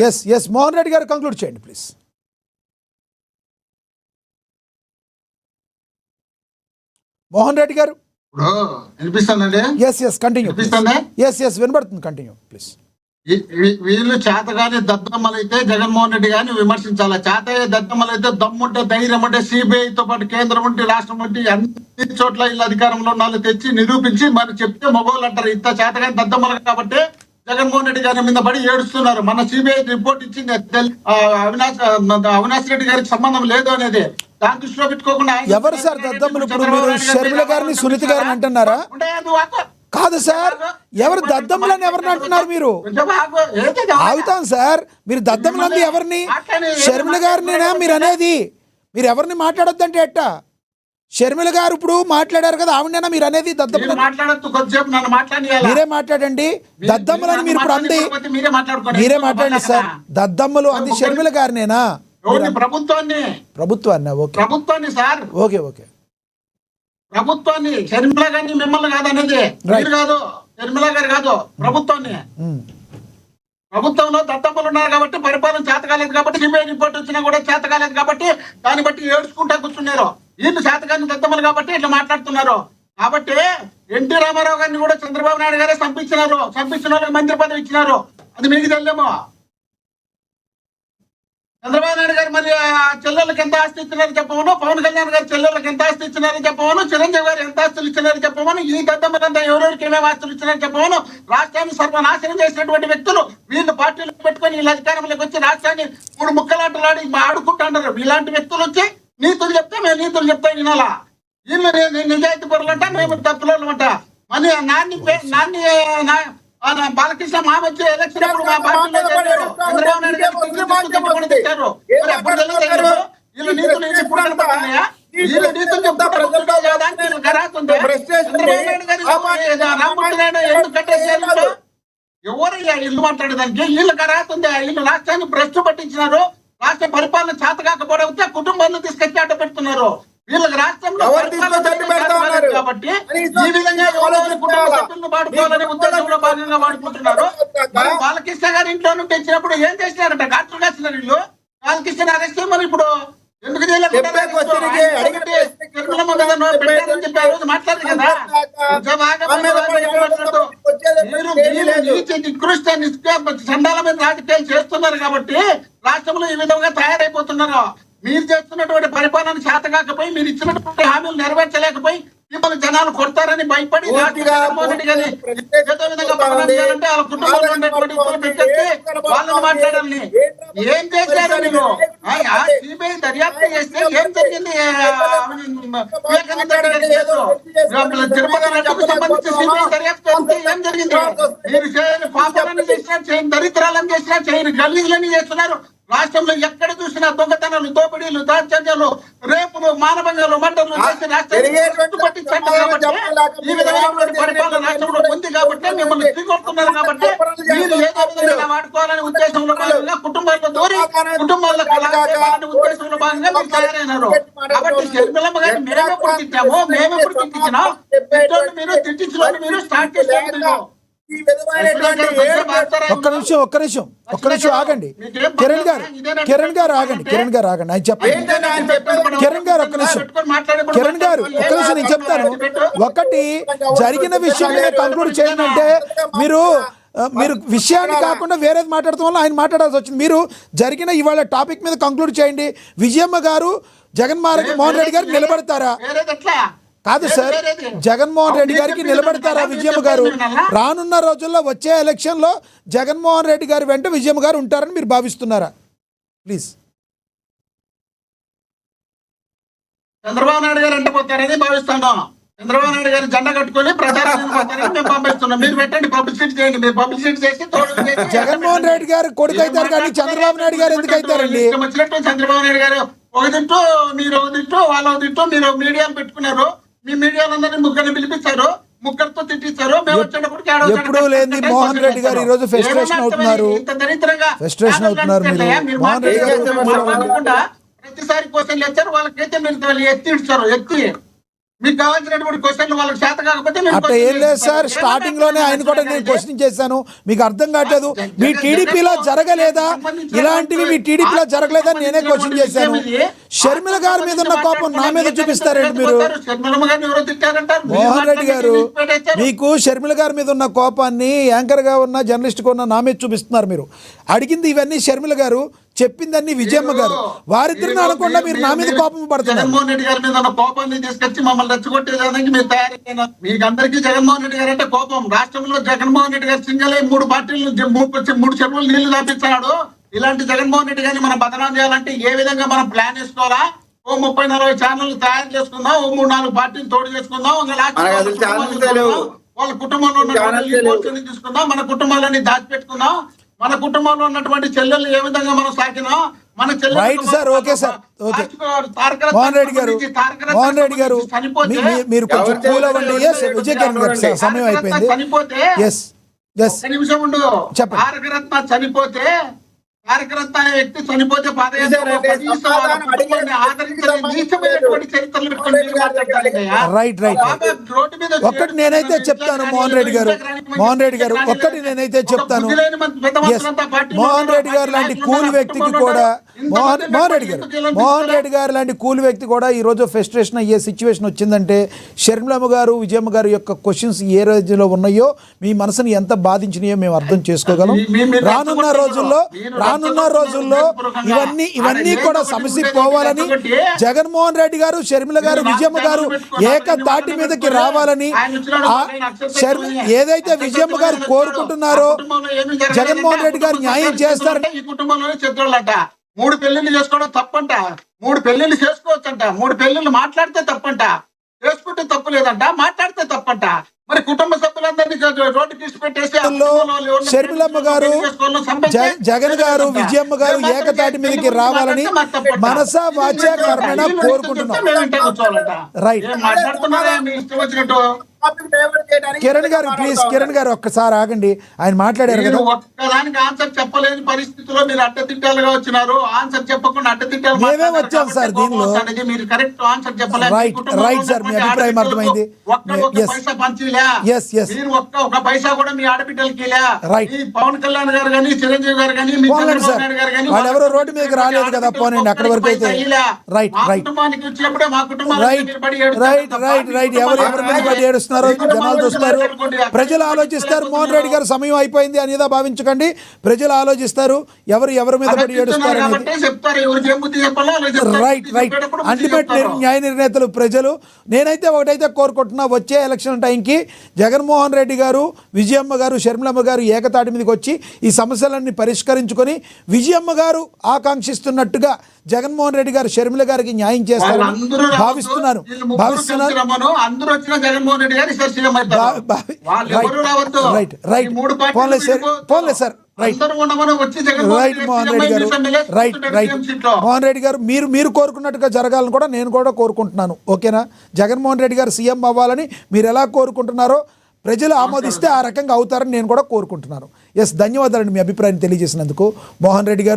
Yes Mohan Reddy గారు conclude చేయండి please. Mohan Reddy గారు వినిపిస్తుందండి. Yes continue. ఎస్ వినబడుతుంది, కంటిన్యూ ప్లీజ్. వీళ్ళు చేతగాని దద్దమ్మలైతే జగన్మోహన్ రెడ్డి గారిని విమర్శించాలి. చేతయ్యే దద్దమ్మలైతే దమ్ముంటే ధైర్యం ఉంటే సిబిఐతో పాటు కేంద్రం ఉంటే రాష్ట్రం ఉంటే అన్ని చోట్ల వీళ్ళు అధికారంలో ఉన్న వాళ్ళు తెచ్చి నిరూపించి మరి చెప్తే మొగోళ్ళు అంటారు. ఇంత చేతగాని దద్దమ్మలు కాబట్టి జగన్మోహన్ రెడ్డి గారి మీద పడి ఏడుస్తున్నారు. మన సిబిఐ రిపోర్ట్ ఇచ్చింది అవినాష్ రెడ్డి గారికి సంబంధం లేదు అనేది. దాని దృష్టిలో పెట్టుకోకుండా ఎవరు సార్ దద్దమ్మలు? ఇప్పుడు మీరు షర్మిల గారిని సునీత గారిని అంటున్నారా? కాదు సార్, ఎవరు దద్దమ్మలని ఎవరిని అంటున్నారు మీరు? ఆగుతాం సార్, మీరు దద్దమ్మలంది ఎవరిని? షర్మిల గారినేనా మీరు అనేది? మీరు ఎవరిని మాట్లాడొద్దంటే ఎట్టా? షర్మిల గారు ఇప్పుడు మాట్లాడారు కదా, ఆవిడేనా మీరు అనేది దద్దమ్మలు? మీరే మాట్లాడండి. దద్దమ్మలని మీరు ఇప్పుడు అంది, మీరే మాట్లాడండి సార్. దద్దమ్మలు అంది షర్మిల గారినేనా? ప్రభుత్వాన్ని ప్రభుత్వాన్ని సార్. ఓకే ప్రభుత్వాన్ని, షర్మిల గారిని మిమ్మల్ని కాదు అనేది. మీరు కాదు, షర్మిల గారు కాదు, ప్రభుత్వాన్ని. ప్రభుత్వంలో దద్దమ్మలు ఉన్నారు కాబట్టి పరిపాలన చేత కాలేదు కాబట్టి సిబిఐ రిపోర్ట్ వచ్చినా కూడా చేత కాలేదు కాబట్టి దాన్ని బట్టి ఏడ్చుకుంటా కూర్చున్నారు. వీళ్ళు చేతకాని దద్దమ్మలు కాబట్టి ఇట్లా మాట్లాడుతున్నారు. కాబట్టి ఎన్టీ రామారావు గారిని కూడా చంద్రబాబు నాయుడు గారే చంపించినారు. చంపించిన వాళ్ళకి మంత్రి పదవి ఇచ్చినారు. అది మీకు తెలియమో. చంద్రబాబు నాయుడు గారు మరి చెల్లెళ్ళకి ఎంత ఆస్తి ఇచ్చినారని చెప్పమను, పవన్ కళ్యాణ్ గారు చెల్లెళ్ళకి ఎంత ఆస్తి ఇచ్చినారని చెప్పమను, చిరంజీవి గారు ఎంత ఆస్తులు ఇచ్చినారని చెప్పమను, ఈ దద్దమ్మలంతా ఎవరెవరికి ఏమేమి ఆస్తులు ఇచ్చినారని చెప్పమను. రాష్ట్రాన్ని సర్వనాశనం చేసినటువంటి వ్యక్తులు వీళ్ళు పార్టీలు పెట్టుకొని వీళ్ళ అధికారంలోకి వచ్చి రాష్ట్రాన్ని 3 ముక్కలాటలాడి ఆడుకుంటున్నారు. ఇలాంటి వ్యక్తులు వచ్చి నీతులు చెప్తే మేము నీతులు చెప్తే వినాలా? వీళ్ళు నిజాయితీ పరులంట, మేము తప్పులు అంట. మళ్ళీ నాన్ని బాలకృష్ణ మా మధ్య ఎలక్షన్ అప్పుడు మా పార్టీలో చంద్రబాబు నాయుడు గారు తెచ్చారు. వీళ్ళు నీతులు ఇప్పుడు కనపడుతున్నాయా? వీళ్ళు నీతులు చెప్తా రామ్మూర్తి నాయుడు ఎందుకు కట్టేసారు? ఎవరయ్యా ఇల్లు మాట్లాడేదానికి? వీళ్ళు కరాతుంది. వీళ్ళు రాష్ట్రాన్ని భ్రష్టు పట్టించినారు. రాష్ట్ర పరిపాలన చేత కాకపోతే కుటుంబాలను తీసుకొచ్చి అడ్డ పెడుతున్నారు. వీళ్ళకి రాష్ట్రంలో కాబట్టి ఈ విధంగా సభ్యులను వాడుకోవాలనే ఉద్దేశంలో భాగంగా వాడుకుంటున్నారు. బాలకృష్ణ గారి ఇంట్లో నుండి తెచ్చినప్పుడు ఏం చేసినారంట? డాక్టర్ కాసినారు వీళ్ళు. బాలకృష్ణ అరెస్ట్ మరి ఇప్పుడు ఎందుకు మాట్లాడదు కదా. నికృష్ట చండాల మీద రాజకీయాలు చేస్తున్నారు కాబట్టి రాష్ట్రంలో ఈ విధంగా తయారైపోతున్నారు. మీరు చేస్తున్నటువంటి పరిపాలన చేత కాకపోయి, మీరు ఇచ్చినటువంటి హామీలు నెరవేర్చలేకపోయి మిమ్మల్ని జనాలు కొడతారని భయపడి జగన్మోహన్ రెడ్డి గారిని ఏదో విధంగా చేయాలంటే వాళ్ళ కుటుంబంలో ఉన్నటువంటి వాళ్ళని మాట్లాడాలని ఏం చేశారు మీరు? సిబిఐ దర్యాప్తు చేస్తే ఏం జరిగింది? తిరుపతి రెడ్డికి సంబంధించి సిబిఐ దర్యాప్తు చేస్తే ఏం జరిగింది? మీరు చేయని పాపాలను చేసినా, చేయని దరిద్రాలను చేసినా, చేయని గలీజులని చేస్తున్నారు. రాష్ట్రంలో ఎక్కడ చూసినా దొంగతనాలు, దోపిడీలు, దాచర్యాలు, రేపులు, మానభంగాలు, మర్డర్లు చేసి రాష్ట్రాన్ని పట్టించండి కాబట్టి ఈ విధమైన పరిపాలన రాష్ట్రంలో ఉంది కాబట్టి మిమ్మల్ని తిరిగొడుతున్నారు కాబట్టి మీరు ఏదో విధంగా వాడుకోవాలనే ఉద్దేశంలో భాగంగా కుటుంబాల్లో దూరి కుటుంబాల్లో కళాకారాలనే ఉద్దేశంలో భాగంగా మీరు తయారైనారు. కాబట్టి షర్మిలమ్మ గారిని మేమెప్పుడు తిట్టాము, మేమెప్పుడు తిట్టించినాం? మీరు తిట్టించిన మీరు స్టార్ట్ చేసాము. ఒక్క నిమిషం ఆగండి. కిరణ్ గారు ఆగండి. ఆయన చెప్పండి. కిరణ్ గారు ఒక్క నిమిషం నేను చెప్తాను. ఒకటి జరిగిన విషయం కంక్లూడ్ చేయండి అంటే మీరు విషయాన్ని కాకుండా వేరేది మాట్లాడటం వల్ల ఆయన మాట్లాడాల్సి వచ్చింది. మీరు జరిగిన ఇవాళ టాపిక్ మీద కంక్లూడ్ చేయండి. విజయమ్మ గారు జగన్మోహన్ రెడ్డి గారు నిలబడతారా? కాదు సార్, జగన్మోహన్ రెడ్డి గారికి నిలబడతారా విజయమ్మ గారు? రానున్న రోజుల్లో వచ్చే ఎలక్షన్ లో జగన్మోహన్ రెడ్డి గారి వెంట విజయమ్మ గారు ఉంటారని మీరు భావిస్తున్నారా? ప్లీజ్. చంద్రబాబు నాయుడు గారు అంటే పోతారని భావిస్తున్నాం. చంద్రబాబు నాయుడు గారు జెండా కట్టుకొని ప్రచారం మేము పంపిస్తున్నాం. మీరు పెట్టండి, పబ్లిసిటీ చేయండి. మీరు పబ్లిసిటీ చేసి జగన్మోహన్ రెడ్డి గారు కొడుకు అవుతారు కానీ చంద్రబాబు నాయుడు గారు ఎందుకు అవుతారండి? వచ్చినట్టు చంద్రబాబు నాయుడు గారు ఒక తింటూ, మీరు ఒక తింటూ, వాళ్ళ తింటూ మీరు మీడియా పెట్టుకున్నారు. మీ మీడియాలందరినీ ముగ్గురిని పిలిపించారు, ముగ్గురితో తిట్టించారు. మేము వచ్చేటప్పుడు ఎప్పుడు లేని మోహన్ రెడ్డి గారు ఈ రోజు ఫ్రస్ట్రేషన్ అవుతున్నారు. ప్రతిసారి క్వశ్చన్లు ఇచ్చారు. వాళ్ళకైతే మీరు ఎత్తి ఇచ్చారు. ఎత్తి మీకు కావాల్సినటువంటి క్వశ్చన్లు వాళ్ళకి చేత కాకపోతే మీరు అట్లా ఏం లేదు సార్, స్టార్టింగ్ లోనే ఆయన కూడా నేను క్వశ్చన్ చేశాను, మీకు అర్థం కావట్లేదు. మీ టీడీపీలో జరగలేదా ఇలాంటివి, మీ టీడీపీలో జరగలేదా నేనే క్వశ్చన్ చేశాను. షర్మిల గారి మీద ఉన్న కోపం నా మీద చూపిస్తారండి మీరు. మోహన్ రెడ్డి గారు, మీకు షర్మిల గారి మీద ఉన్న కోపాన్ని యాంకర్ గా ఉన్న జర్నలిస్ట్ గా ఉన్న నా మీద చూపిస్తున్నారు. మీరు అడిగింది ఇవన్నీ షర్మిల గారు, చెప్పిందన్నీ విజయమ్మ గారు, వారిద్దరిని అనకుండా మీరు నా మీద కోపం పడుతున్నారు. జగన్మోహన్ రెడ్డి గారి మీద ఉన్న కోపాన్ని తీసుకొచ్చి మమ్మల్ని రెచ్చగొట్టేదానికి మీరు తయారైన మీకు అందరికీ జగన్మోహన్ రెడ్డి గారు అంటే కోపం. రాష్ట్రంలో జగన్మోహన్ రెడ్డి గారు సింగలే 3 పార్టీలు 3 చెరువులు నీళ్లు దాపించాడు. ఇలాంటి జగన్మోహన్ రెడ్డి గారిని మనం బదనాం చేయాలంటే ఏ విధంగా మనం ప్లాన్ వేసుకోవాలా? ఓ 30-40 ఛానల్ తయారు చేసుకుందాం, ఓ 3-4 పార్టీలు తోడు చేసుకుందాం, వాళ్ళ కుటుంబంలో ఉన్న తీసుకుందాం, మన కుటుంబాలన్నీ దాచిపెట్టుకుందాం, మన కుటుంబంలో ఉన్నటువంటి చెల్లెలు ఏ విధంగా మనం సాకినాం, మన right sir, okay sir, okay. Mohan Reddy గారు, మోహన్ రెడ్డి గారు మీరు కొంచెం కూల్ అవ్వండి. విజయ్ కిరణ్ గారు సమయం అయిపోయింది. చనిపోతే నిమిషం ఉండు. తారకరత్న చనిపోతే, తారకరత్న అనే వ్యక్తి చనిపోతే రైట్ రైట్ ఒక్కటి నేనైతే చెప్తాను మోహన్ రెడ్డి గారు, మోహన్ రెడ్డి గారు ఒక్కటి నేనైతే చెప్తాను. మోహన్ రెడ్డి గారు లాంటి కూల్ వ్యక్తికి కూడా, మోహన్ రెడ్డి గారు లాంటి కూల్ వ్యక్తి కూడా ఈ రోజు ఫ్రస్ట్రేషన్ అయ్యే సిచ్యువేషన్ వచ్చిందంటే షర్మిలమ్మ గారు, విజయమ్మ గారు యొక్క క్వశ్చన్స్ ఏ రోజులో ఉన్నాయో మీ మనసుని ఎంత బాధించినాయో మేము అర్థం చేసుకోగలం. రానున్న రోజుల్లో ఇవన్నీ కూడా సమస్య పోవాలని జగన్మోహన్ రెడ్డి గారు, షర్మిల గారు, విజయమ్మ గారు ఏక తాటి మీదకి రావాలని ఏదైతే విజయమ్మ గారు కోరుకుంటున్నారో జగన్మోహన్ రెడ్డి గారు న్యాయం చేస్తారని. ఈ కుటుంబంలోనే చెద్దోళ్ళంట 3 పెళ్లిళ్ళు చేసుకోవడం తప్పంట, 3 పెళ్లిళ్ళు చేసుకోవచ్చంట, 3 పెళ్లిళ్ళు మాట్లాడితే తప్పంట, చేసుకుంటే తప్పు లేదంట, మాట్లాడితే తప్పంట. మరి కుటుంబ సభ్యులందరినీ రోడ్డుకి ఇష్టపెట్టేసి షర్మిలమ్మ గారు, జగన్ గారు, విజయమ్మ గారు ఏకతాటి మీదకి రావాలని మనసా వాచా కర్మణ కోరుకుంటున్నాం. రైట్. కిరణ్ గారు ప్లీజ్, కిరణ్ గారు ఒక్కసారి ఆగండి, ఆయన మాట్లాడారు కదా. ఒక్కదానికి ఆన్సర్ చెప్పలేని పరిస్థితిలో మీరు అడ్డదిడ్డాలుగా వచ్చినారు. ఆన్సర్ చెప్పకుండా అడ్డదిడ్డాలు మేమే వచ్చాం సార్ దీనిలో. మీరు కరెక్ట్ ఆన్సర్ చెప్పలేదు. రైట్ సార్, మీ అభిప్రాయం అర్థమైంది. పైసా పంచిలా, మీరు ఒక్క పైసా కూడా మీ ఆడబిడ్డలకి పవన్ కళ్యాణ్ గారు కానీ, చిరంజీవి గారు కానీ, వాళ్ళు ఎవరో రోడ్డు మీదకి రాలేదు కదా, పోనండి అక్కడి వరకు అయితే. రైట్ రైట్ కుటుంబానికి వచ్చినప్పుడే మా కుటుంబం రైట్ రైట్ రైట్ ఎవరు ఎవరి మీద పడి ఏడుస్తున్నారు జనాలు చూస్తారు, ప్రజలు ఆలోచిస్తారు. మోహన్ రెడ్డి గారు సమయం అయిపోయింది అనేదా భావించకండి, ప్రజలు ఆలోచిస్తారు ఎవరు ఎవరి మీద పడి ఏడుస్తారు అనేది. రైట్ రైట్ అల్టిమేట్ న్యాయ నిర్ణేతలు ప్రజలు. నేనైతే ఒకటైతే కోరుకుంటున్నా, వచ్చే ఎలక్షన్ టైంకి జగన్మోహన్ రెడ్డి గారు, విజయమ్మ గారు, షర్మిలమ్మ గారు ఏకతాటి మీదకి వచ్చి ఈ సమస్యలన్నీ పరిష్కరించుకొని విజయమ్మ గారు ఆకాంక్షిస్తున్నట్టుగా జగన్మోహన్ రెడ్డి గారు షర్మిల గారికి న్యాయం చేస్తారని భావిస్తున్నాను. రైట్ రైట్ పోన్లే sir right right Mohan Reddy గారు, రైట్ రైట్ మోహన్ రెడ్డి గారు మీరు కోరుకున్నట్టుగా జరగాలని కూడా నేను కూడా కోరుకుంటున్నాను. ఓకేనా? జగన్మోహన్ రెడ్డి గారు సీఎం అవ్వాలని మీరు ఎలా కోరుకుంటున్నారో ప్రజలు ఆమోదిస్తే ఆ రకంగా అవుతారని నేను కూడా కోరుకుంటున్నాను. ఎస్, ధన్యవాదాలండి మీ అభిప్రాయాన్ని తెలియజేసినందుకు మోహన్ రెడ్డి గారు.